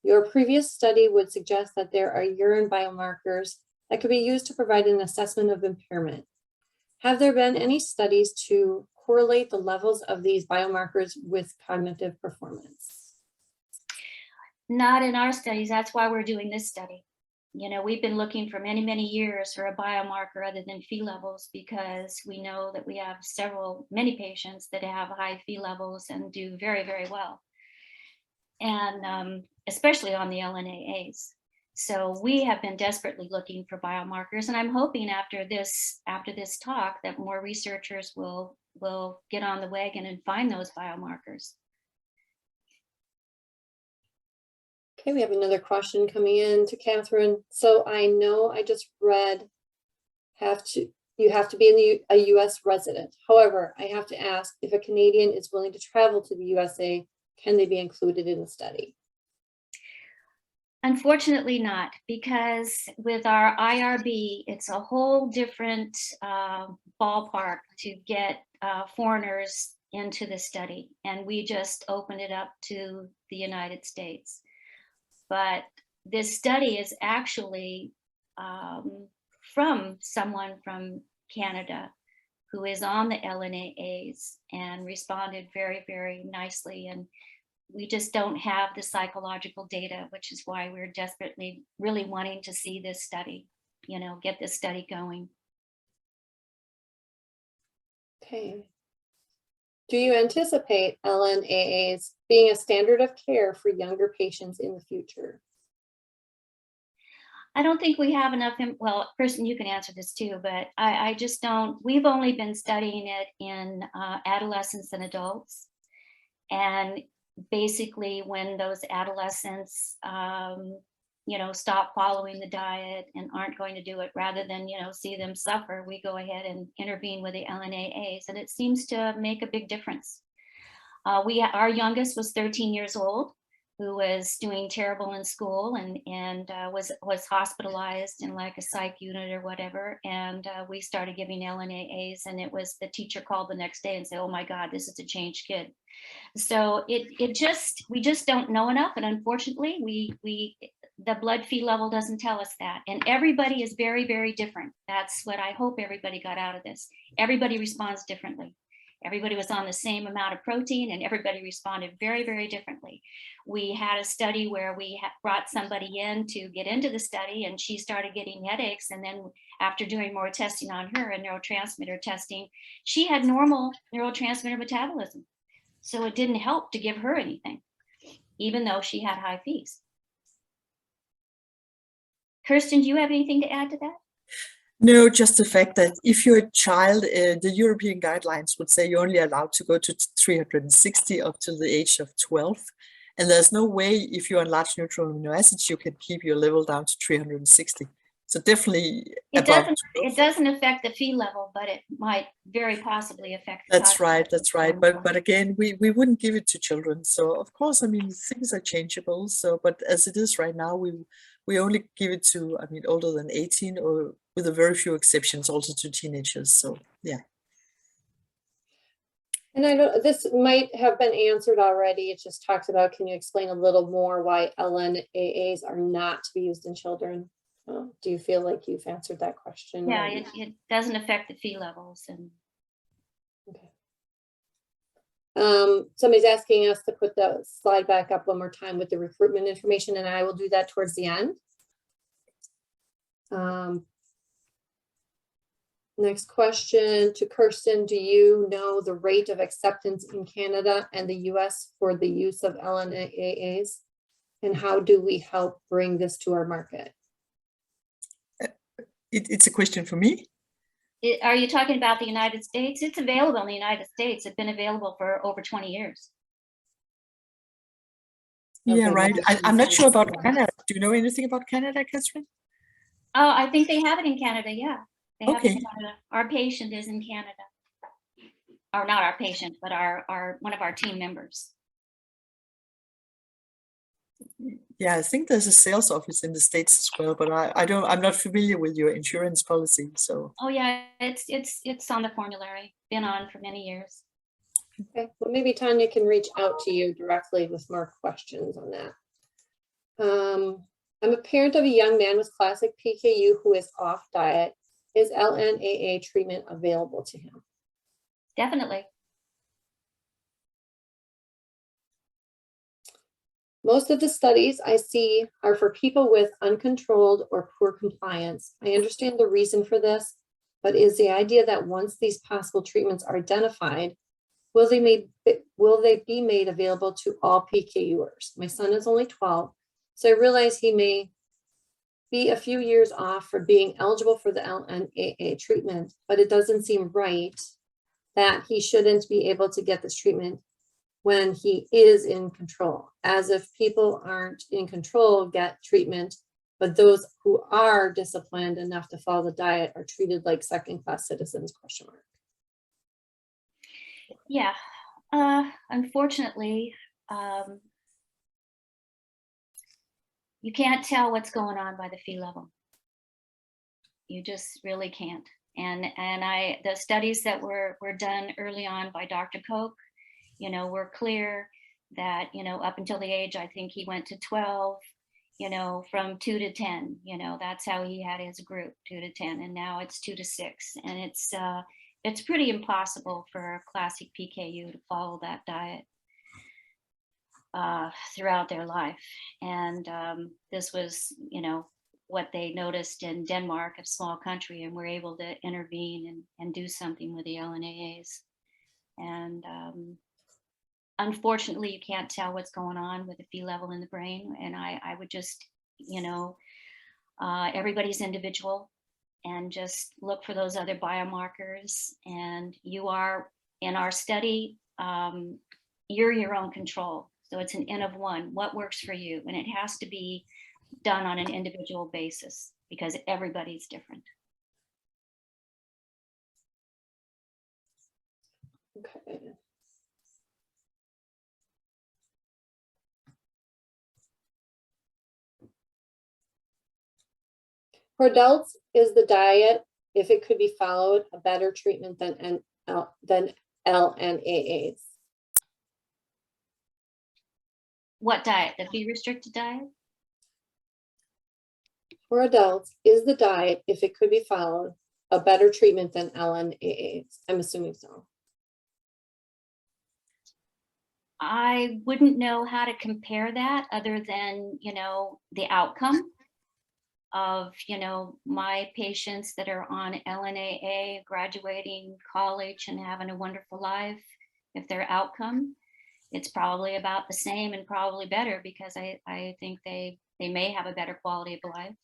Your previous study would suggest that there are urine biomarkers that could be used to provide an assessment of impairment. Have there been any studies to correlate the levels of these biomarkers with cognitive performance? Not in our studies. That's why we're doing this study. You know, we've been looking for many, many years for a biomarker other than Phe levels, because we know that we have many patients that have high Phe levels and do very, very well. And especially on the LNAAs. So we have been desperately looking for biomarkers, and I'm hoping after this talk that more researchers will get on the wagon and find those biomarkers. Okay, we have another question coming in to Kathryn. So I know I just read you have to be a US resident. However, I have to ask, if a Canadian is willing to travel to the USA, can they be included in the study? Unfortunately not, because with our IRB, it's a whole different ballpark to get foreigners into the study. And we just opened it up to the United States. But this study is actually from someone from Canada who is on the LNAAs and responded very, very nicely. And we just don't have the psychological data, which is why we're desperately really wanting to see this study, get this study going. Okay. Do you anticipate LNAAs being a standard of care for younger patients in the future? I don't think we have enough, well, Kirsten, you can answer this too, but I just don't, we've only been studying it in adolescents and adults. And basically when those adolescents, stop following the diet and aren't going to do it, rather than, see them suffer, we go ahead and intervene with the LNAAs, and it seems to make a big difference. Our youngest was 13 years old, who was doing terrible in school and was hospitalized in like a psych unit or whatever. And we started giving LNAAs, and it was the teacher called the next day and said, "Oh my God, this is a changed kid." So we just don't know enough. And unfortunately, the blood Phe level doesn't tell us that. And everybody is very, very different. That's what I hope everybody got out of this. Everybody responds differently. Everybody was on the same amount of protein, and everybody responded very, very differently. We had a study where we brought somebody in to get into the study, and she started getting headaches. And then after doing more testing on her and neurotransmitter testing, she had normal neurotransmitter metabolism. So it didn't help to give her anything, even though she had high Phes. Kirsten, do you have anything to add to that? No, just the fact that if you're a child, the European guidelines would say you're only allowed to go to 360 up to the age of 12. And there's no way, if you're on large neutral amino acids, you can keep your level down to 360. So definitely it doesn't affect the Phe level, but it might very possibly affect the That's right. But again, we wouldn't give it to children. So of course, I mean, things are changeable. So, but as it is right now, we we only give it to, I mean, older than 18, or with a very few exceptions, also to teenagers. So yeah. And I know this might have been answered already. It just talks about, can you explain a little more why LNAAs are not to be used in children? Do you feel like you've answered that question? Yeah, it doesn't affect the Phe levels. And okay. Somebody's asking us to put the slide back up one more time with the recruitment information, and I will do that towards the end. Next question to Kirsten. Do you know the rate of acceptance in Canada and the US for the use of LNAAs? And how do we help bring this to our market? It's a question for me. are you talking about the United States? It's available in the United States. It's been available for over 20 years. Yeah, Okay, right. I'm not sure about Canada. Do you know anything about Canada, Kathryn? Oh, I think they have it in Canada. Yeah, they have it Okay. in Canada. Our patient is in Canada, or not our patient, but our one of our team members. Yeah, I think there's a sales office in the States as well, but I'm not familiar with your insurance policy. So Oh yeah, it's on the formulary. Been on for many years. Okay, well, maybe Tanya can reach out to you directly with more questions on that. I'm a parent of a young man with classic PKU who is off diet. Is LNAA treatment available to him? Definitely. Most of the studies I see are for people with uncontrolled or poor compliance. I understand the reason for this, but is the idea that once these possible treatments are identified, will they be made available to all PKUers? My son is only 12, so I realize he may be a few years off for being eligible for the LNAA treatment, but it doesn't seem right that he shouldn't be able to get this treatment when he is in control, as if people aren't in control get treatment, but those who are disciplined enough to follow the diet are treated like second-class citizens, ? Yeah. Unfortunately, you can't tell what's going on by the Phe level. You just really can't. And the studies that were done early on by Dr. Koch, were clear that, up until the age, I think he went to 12, from 2 to 10, that's how he had his group, 2 to 10, and now it's 2 to 6. And it's pretty impossible for a classic PKU to follow that diet throughout their life. And this was, what they noticed in Denmark, a small country, and were able to intervene and do something with the LNAAs. And unfortunately, you can't tell what's going on with the Phe level in the brain. And I would just, everybody's individual, and just look for those other biomarkers. And you are, in our study, you're your own control. So it's an N of 1, what works for you? And it has to be done on an individual basis because everybody's different. Okay. For adults, is the diet, if it could be followed, a better treatment than LNAAs? What diet? The Phe restricted diet? For adults, is the diet, if it could be followed, a better treatment than LNAAs? I'm assuming so. I wouldn't know how to compare that other than, the outcome of, my patients that are on LNAA, graduating college and having a wonderful life. If their outcome, it's probably about the same and probably better, because I think they may have a better quality of life.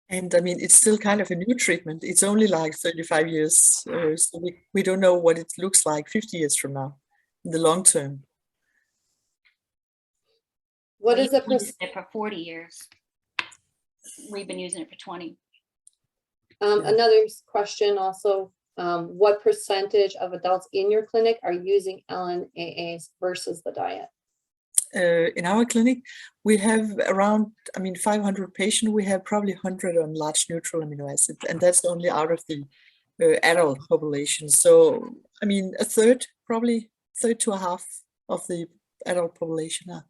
And I mean, it's still kind of a new treatment. It's only like 35 years. So we don't know what it looks like 50 years from now, in the long term. What is the We've used it for 40 years. We've been using it for 20. Another question also, what percentage of adults in your clinic are using LNAAs versus the diet? in our clinic, we have around, 500 patients. We have probably 100 on large neutral amino acids, and that's only out of the adult population. So, a third, probably third to a half of the adult population are.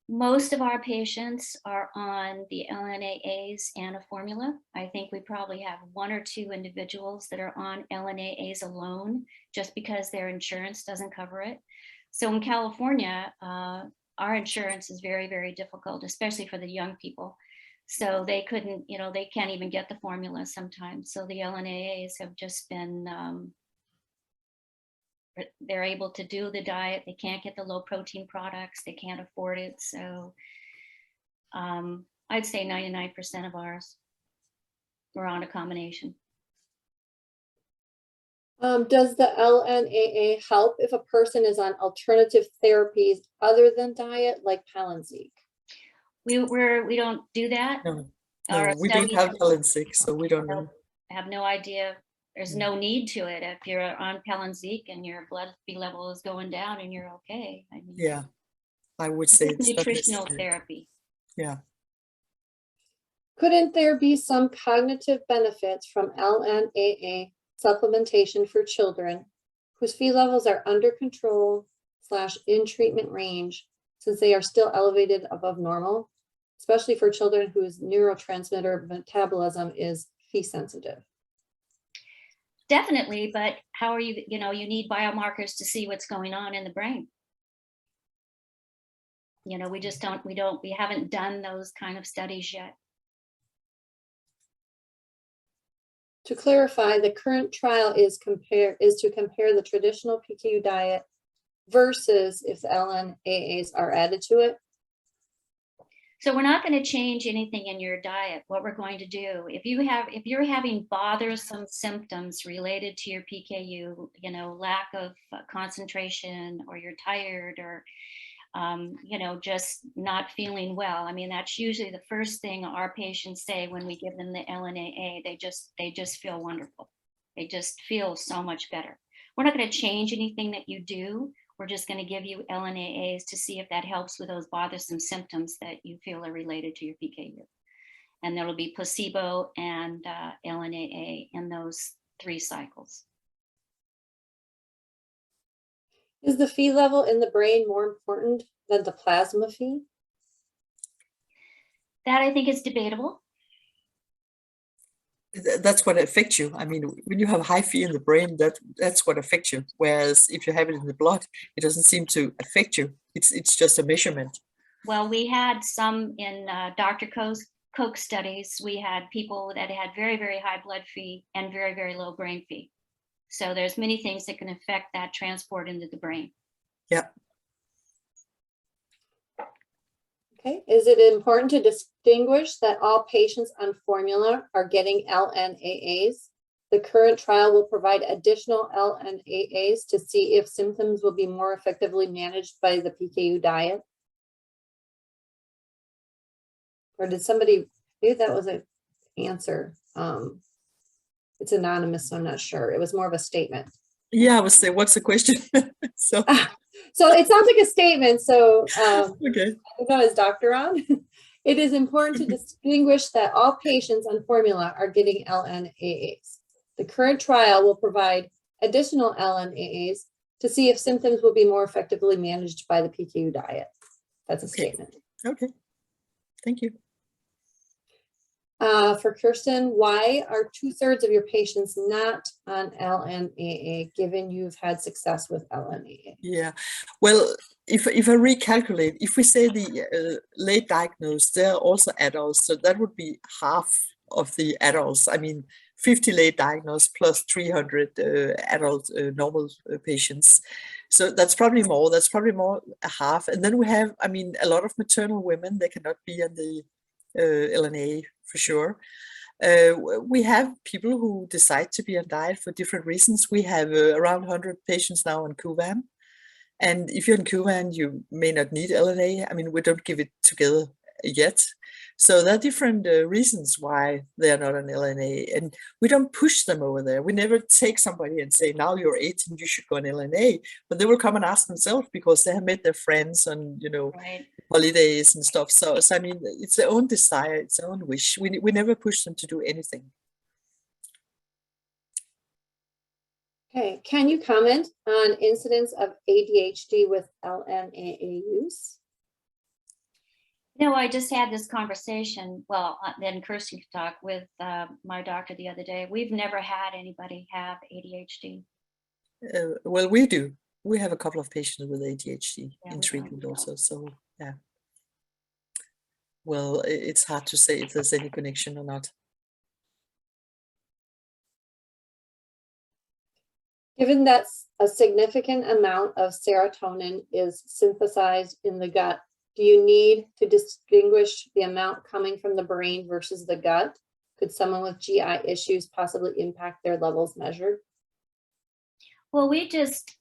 Most of our patients are on the LNAAs and a formula. I think we probably have 1 or 2 individuals that are on LNAAs alone, just because their insurance doesn't cover it. So in California, our insurance is very, very difficult, especially for the young people. So they couldn't, they can't even get the formula sometimes. So the LNAAs have just been, they're able to do the diet. They can't get the low protein products. They can't afford it. So I'd say 99% of ours are on a combination. Does the LNAA help if a person is on alternative therapies other than diet, like Palynziq? We don't do that. No, Our we don't studies have Palynziq, so we don't know. I have no idea. There's no need to it. If you're on Palynziq and your blood Phe level is going down and you're okay. Yeah, I would say it's it's not nutritional necessary. therapy. Yeah. Couldn't there be some cognitive benefits from LNAA supplementation for children whose Phe levels are under control / in treatment range, since they are still elevated above normal, especially for children whose neurotransmitter metabolism is Phe sensitive? Definitely, but how are you, you need biomarkers to see what's going on in the brain. We just we haven't done those kind of studies yet. To clarify, the current trial is to compare the traditional PKU diet versus if the LNAAs are added to it. So we're not going to change anything in your diet. What we're going to do, if you're having bothersome symptoms related to your PKU, lack of concentration, or you're tired, or just not feeling well. That's usually the first thing our patients say when we give them the LNAA. They just feel wonderful. They just feel so much better. We're not going to change anything that you do. We're just going to give you LNAAs to see if that helps with those bothersome symptoms that you feel are related to your PKU. And there'll be placebo and LNAA in those 3 cycles. Is the Phe level in the brain more important than the plasma Phe? That I think is debatable. That's what affects you. When you have high Phe in the brain, that's what affects you. Whereas if you have it in the blood, it doesn't seem to affect you. It's just a measurement. Well, we had some in Dr. Koch studies. We had people that had very, very high blood Phe and very, very low brain Phe. So there's many things that can affect that transport into the brain. Yeah. Okay. Is it important to distinguish that all patients on formula are getting LNAAs? The current trial will provide additional LNAAs to see if symptoms will be more effectively managed by the PKU diet. Or did somebody, maybe that was an answer. It's anonymous, so I'm not sure. It was more of a statement. Yeah, I would say, what's the question? So it sounds like a statement. So okay. I know as Dr. on. It is important to distinguish that all patients on formula are getting LNAAs. The current trial will provide additional LNAAs to see if symptoms will be more effectively managed by the PKU diet. That's a statement. Okay. Thank you. For Kirsten, why are 2/3 of your patients not on LNAA, given you've had success with LNAA? Yeah, well, if I recalculate, if we say the late diagnosed, they're also adults, so that would be half of the adults. 50 late diagnosed plus 300 adult normal patients. So that's probably more. That's probably more a half. And then we have, a lot of maternal women. They cannot be on the LNA for sure. We have people who decide to be on diet for different reasons. We have around 100 patients now on Kuvan. And if you're on Kuvan, you may not need LNA. We don't give it together yet. So there are different reasons why they are not on LNA, and we don't push them over there. We never take somebody and say, now you're 18, you should go on LNA, but they will come and ask themselves because they have met their friends on, Right. holidays and stuff. So I mean, it's their own desire, it's their own wish. We never push them to do anything. Okay, can you comment on incidence of ADHD with LNAA use? No, I just had this conversation, well, then Kirsten could talk with my doctor the other day. We've never had anybody have ADHD. Well, we do. We have a couple of patients with ADHD Yeah, in we treatment don't. also. So yeah. Well, it's hard to say if there's any connection or not. Given that a significant amount of serotonin is synthesized in the gut, do you need to distinguish the amount coming from the brain versus the gut? Could someone with GI issues possibly impact their levels measured? Well, we just,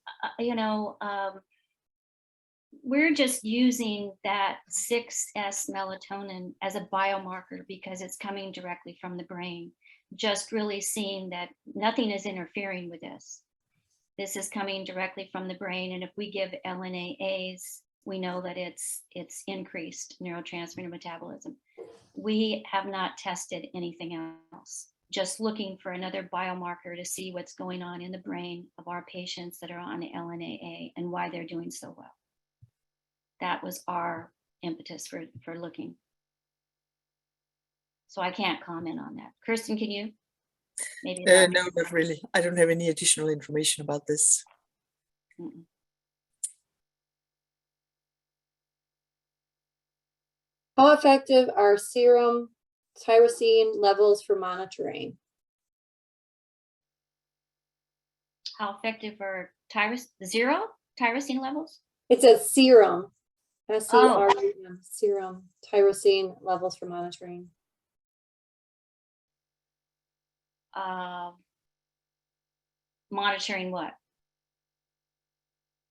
we're just using that 6S melatonin as a biomarker because it's coming directly from the brain. Just really seeing that nothing is interfering with this. This is coming directly from the brain, and if we give LNAAs, we know that it's increased neurotransmitter metabolism. We have not tested anything else, just looking for another biomarker to see what's going on in the brain of our patients that are on LNAA and why they're doing so well. That was our impetus for looking. So I can't comment on that. Kirsten, can you? Maybe No, not really. I don't have any additional information about this. Mm-mm. How effective are serum tyrosine levels for monitoring? How effective are zero tyrosine levels? It says serum, S-E-R-U-M, serum tyrosine levels for monitoring. Monitoring what?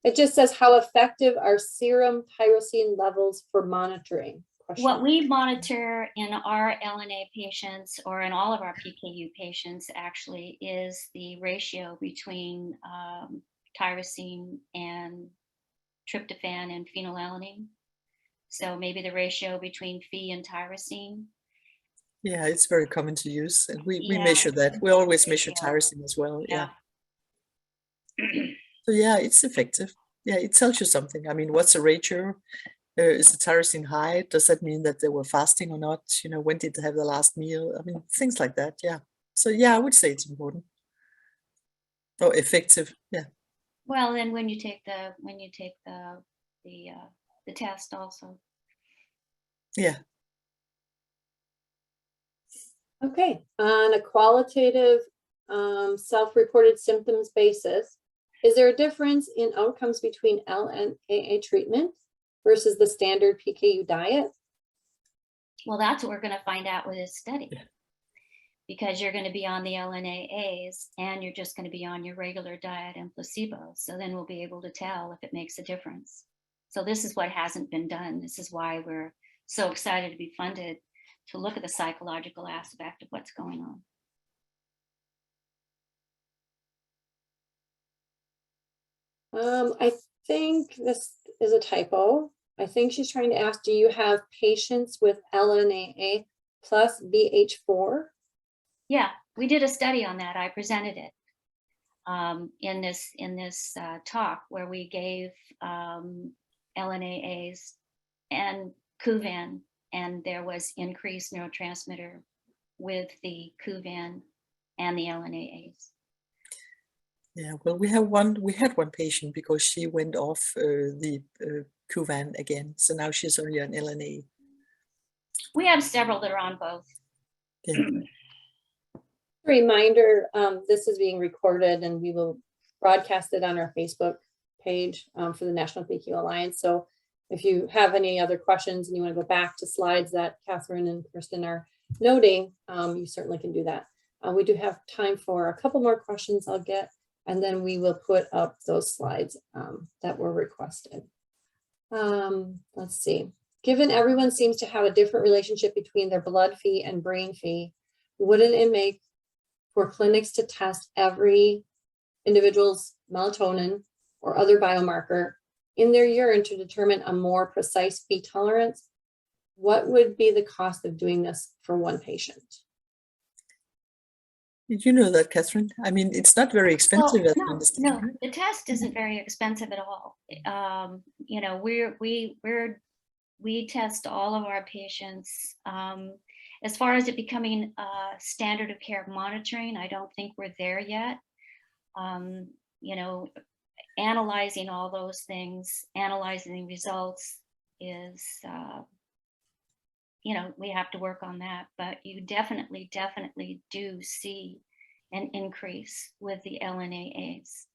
It just says how effective are serum tyrosine levels for monitoring? What we monitor in our LNA patients, or in all of our PKU patients actually, is the ratio between tyrosine and tryptophan and phenylalanine. So maybe the ratio between Phe and tyrosine. Yeah, it's very common to use, and we Yeah. measure that. We always measure Yeah. tyrosine as well. Yeah. So yeah, it's effective. Yeah, it tells you something. I mean, what's the ratio? Is the tyrosine high? Does that mean that they were fasting or not? When did they have the last meal? I mean, things like that. Yeah. So yeah, I would say it's important. Or effective. Yeah. Well, and when you take the test also. Yeah. Okay, on a qualitative self-reported symptoms basis, is there a difference in outcomes between L and AA treatment versus the standard PKU diet? Well, that's what we're going to find out with this study. Because you're going to be on the LNAAs and you're just going to be on your regular diet and placebo. So then we'll be able to tell if it makes a difference. So this is what hasn't been done. This is why we're so excited to be funded to look at the psychological aspect of what's going on. I think this is a typo. I think she's trying to ask, do you have patients with LNAA plus BH4? Yeah, we did a study on that. I presented it in this talk where we gave LNAAs and Kuvan, and there was increased neurotransmitter with the Kuvan and the LNAAs. Yeah, well, we had one patient because she went off the Kuvan again, so now she's only on LNA. We have several that are on both. Yeah. Reminder, this is being recorded and we will broadcast it on our Facebook page for the National PKU Alliance. So if you have any other questions and you want to go back to slides that Kathryn and Kirsten are noting, you certainly can do that. We do have time for a couple more questions I'll get, and then we will put up those slides that were requested. Let's see. given everyone seems to have a different relationship between their blood Phe and brain Phe, wouldn't it make for clinics to test every individual's melatonin or other biomarker in their urine to determine a more precise Phe tolerance? What would be the cost of doing this for one patient? Did you know that, Kathryn? I mean, it's not very expensive. as I No, understand, no, right? the test isn't very expensive at all. You know, we test all of our patients. As far as it becoming standard of care monitoring, I don't think we're there yet. You know, analyzing all those things, analyzing the results is, you know, we have to work on that, but you definitely do see an increase with the LNAAs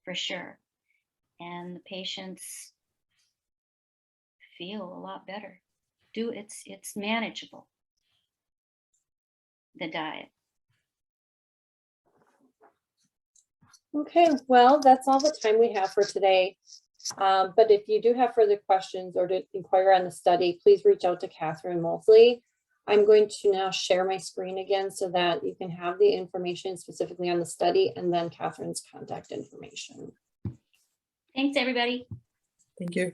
for sure. And the patients feel a lot better. It's manageable, the diet. Okay, well, that's all the time we have for today. But if you do have further questions or to inquire on the study, please reach out to Kathryn Moseley. I'm going to now share my screen again so that you can have the information specifically on the study and then Kathryn's contact information. Thanks, everybody. Thank you.